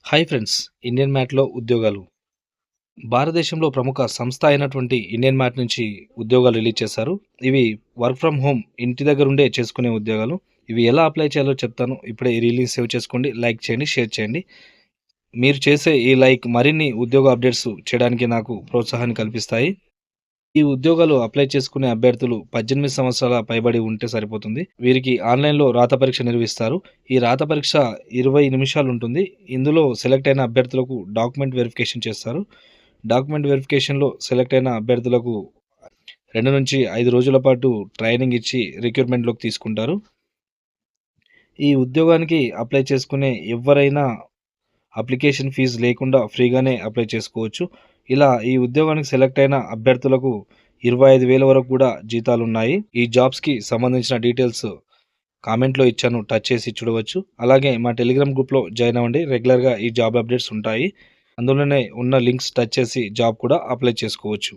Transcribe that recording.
Hi friends! Indian మ్యాట్‌లో ఉద్యోగాలు. భారతదేశంలో ప్రముఖ సంస్థ అయినటువంటి ఇండియన్ మ్యాట్ నుంచి ఉద్యోగాలు రిలీజ్ చేశారు. ఇవి వర్క్ ఫ్రమ్ హోమ్ ఇంటి దగ్గరుండే చేసుకునే ఉద్యోగాలు. ఇవి ఎలా అప్లై చేయాలో చెప్తాను. ఇప్పుడే ఈ రీల్‌ని సేవ్ చేసుకోండి, లైక్ చేయండి, షేర్ చేయండి. మీరు చేసే ఈ లైక్ మరిన్ని ఉద్యోగ అప్డేట్స్ చేయడానికి నాకు ప్రోత్సాహాన్ని కల్పిస్తాయి. ఈ ఉద్యోగాలు అప్లై చేసుకునే అభ్యర్థులు 18 సంవత్సరాల పైబడి ఉంటే సరిపోతుంది. వీరికి ఆన్‌లైన్‌లో రాత పరీక్ష నిర్వహిస్తారు. ఈ రాత పరీక్ష 20 నిమిషాలుంటుంది. ఇందులో సెలెక్ట్ అయిన అభ్యర్థులకు డాక్యుమెంట్ వెరిఫికేషన్ చేస్తారు. డాక్యుమెంట్ వెరిఫికేషన్‌లో సెలెక్ట్ అయిన అభ్యర్థులకు 2-5 రోజుల పాటు ట్రైనింగ్ ఇచ్చి రిక్రూట్‌మెంట్‌లోకి తీసుకుంటారు. ఈ ఉద్యోగానికి అప్లై చేసుకునే ఎవ్వరైనా అప్లికేషన్ ఫీజు లేకుండా ఫ్రీగానే అప్లై చేసుకోవచ్చు. ఇలా ఈ ఉద్యోగానికి సెలెక్ట్ అయిన అభ్యర్థులకు 25,000 వరకు కూడా జీతాలున్నాయి. ఈ జాబ్స్‌కి సంబంధించిన డీటెయిల్స్ కామెంట్‌లో ఇచ్చాను. టచ్ చేసి చూడవచ్చు. అలాగే మా టెలిగ్రామ్ గ్రూప్‌లో జాయిన్ అవ్వండి. రెగ్యులర్‌గా ఈ జాబ్ అప్డేట్స్ ఉంటాయి. అందులోనే ఉన్న లింక్స్ టచ్ చేసి జాబ్ కూడా అప్లై చేసుకోవచ్చు.